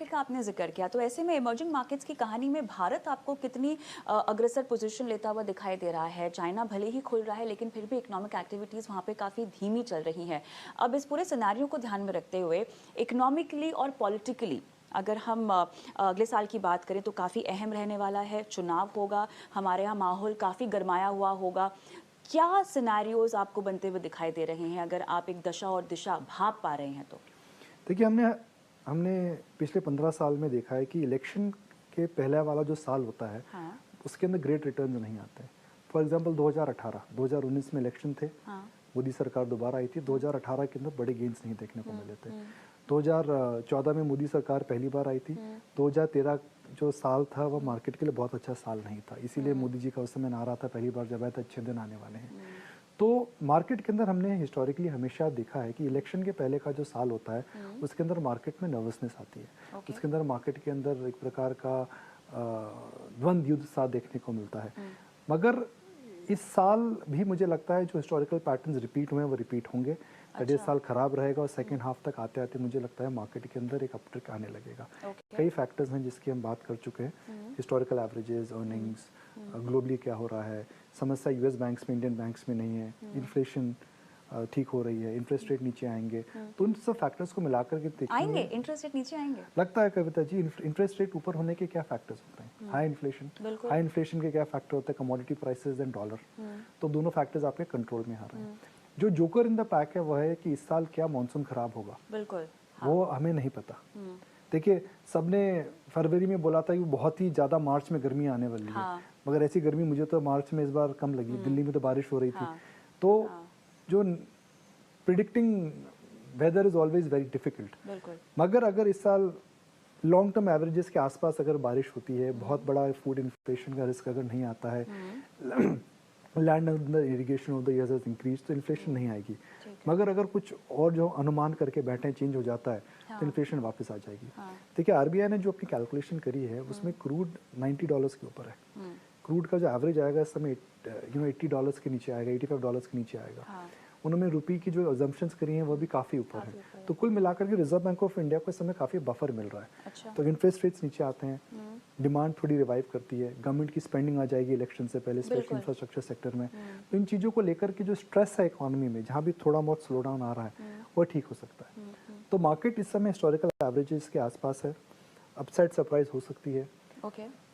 Market का आपने जिक्र किया, तो ऐसे में इमर्जिंग मार्केट्स की कहानी में भारत आपको कितनी अग्रसर पोजीशन लेता हुआ दिखाई दे रहा है? चाइना भले ही खुल रहा है लेकिन फिर भी इकोनॉमिक एक्टिविटीज़ वहाँ पे काफ़ी धीमी चल रही हैं। अब इस पूरे सिनेरियो को ध्यान में रखते हुए इकोनॉमिकली और पॉलिटिकली अगर हम अगले साल की बात करें तो काफ़ी अहम रहने वाला है। चुनाव होगा, हमारे यहाँ माहौल काफ़ी गरमाया हुआ होगा। क्या सिनेरियोज आपको बनते हुए दिखाई दे रहे हैं, अगर आप एक दशा और दिशा भाप पा रहे हैं तो? देखिए, हमने पिछले 15 साल में देखा है कि इलेक्शन के पहला वाला जो साल होता है, हाँ। उसके अंदर ग्रेट रिटर्न नहीं आते। फॉर एग्जांपल 2018, 2019 में इलेक्शन थे, हाँ। मोदी सरकार दोबारा आई थी। 2018 के अंदर बड़े गेन्स नहीं देखने को मिले थे। 2014 में मोदी सरकार पहली बार आई थी। 2013 जो साल था वो मार्केट के लिए बहुत अच्छा साल नहीं था, इसीलिए मोदी जी का उस समय नारा था, पहली बार जब आए तो अच्छे दिन आने वाले हैं। तो मार्केट के अंदर हमने हिस्टोरिकली हमेशा देखा है कि इलेक्शन के पहले का जो साल होता है उसके अंदर मार्केट में नर्वसनेस आती है। उसके अंदर मार्केट के अंदर एक प्रकार का द्वंद्व युद्ध सा देखने को मिलता है। मगर इस साल भी मुझे लगता है जो हिस्टोरिकल पैटर्न्स रिपीट हुए हैं वो रिपीट होंगे। अच्छा। साल खराब रहेगा और सेकेंड हाफ तक आते आते मुझे लगता है मार्केट के अंदर एक अपट्रिक आने लगेगा। कई फैक्टर्स हैं जिसकी हम बात कर चुके हैं, हिस्टोरिकल एवरेजेस, अर्निंग्स, ग्लोबली क्या हो रहा है, समस्या यूएस बैंक्स में, इंडियन बैंक्स में नहीं है, इन्फ्लेशन ठीक हो रही है, इंटरेस्ट रेट नीचे आएंगे। तो उन सब फैक्टर्स को मिलाकर के देखेंगे, आएंगे इंटरेस्ट रेट नीचे आएंगे, लगता है कविता जी। इंटरेस्ट रेट ऊपर होने के क्या फैक्टर्स होते हैं? हाई इन्फ्लेशन के क्या फैक्टर होते हैं? Commodity prices and dollar. तो दोनों फैक्टर्स आपके कंट्रोल में आ रहे हैं। जो जोकर इन द पैक है वह है कि इस साल क्या मानसून खराब होगा, बिल्कुल वो हमें नहीं पता। देखिए, सबने फरवरी में बोला था कि बहुत ही ज़्यादा मार्च में गर्मी आने वाली है, मगर ऐसी गर्मी मुझे तो मार्च में इस बार कम लगी। दिल्ली में तो बारिश हो रही थी। तो जो predicting weather is always very difficult. मगर अगर इस साल लॉन्ग टर्म एवरेजेस के आसपास अगर बारिश होती है, बहुत बड़ा फूड इन्फ्लेशन का रिस्क अगर नहीं आता है, land under irrigation of the years has increase, तो इन्फ्लेशन नहीं आएगी। मगर अगर कुछ और जो अनुमान करके बैठे चेंज हो जाता है तो इन्फ्लेशन वापस आ जाएगी। देखिए, आरबीआई ने जो अपनी कैलकुलेशन करी है उसमें क्रूड $90 के ऊपर है। क्रूड का जो एवरेज आएगा इस समय $80 के नीचे आएगा, $85 के नीचे आएगा। उन्होंने रुपये की जो अजम्पशंस करी हैं वो भी काफ़ी ऊपर है। तो कुल मिलाकर के रिजर्व बैंक ऑफ इंडिया को इस समय काफ़ी बफर मिल रहा है। अच्छा। तो इंटरेस्ट रेट्स नीचे आते हैं, डिमांड थोड़ी रिवाइव करती है, गवर्नमेंट की स्पेंडिंग आ जाएगी इलेक्शन से पहले, स्पेशली इंफ्रास्ट्रक्चर सेक्टर में। तो इन चीज़ों को लेकर के जो स्ट्रेस है इकोनॉमी में, जहाँ भी थोड़ा बहुत स्लो डाउन आ रहा है, वो ठीक हो सकता है। तो मार्केट इस समय हिस्टोरिकल एवरेजेस के आसपास है, अपसाइड सरप्राइज हो सकती है।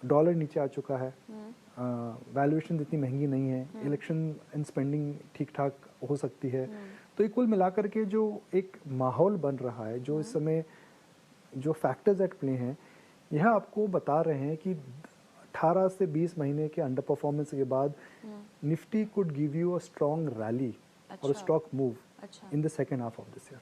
डॉलर नीचे आ चुका है, वैल्यूएशन इतनी महंगी नहीं है, इलेक्शन एंड स्पेंडिंग ठीक ठाक हो सकती है। तो ये कुल मिलाकर के जो एक माहौल बन रहा है, जो इस समय जो फैक्टर्स एट प्ले हैं, यह आपको बता रहे हैं कि 18 से 20 महीने के अंडर परफॉर्मेंस के बाद Nifty could give you a strong rally और stock move in the second half of this year.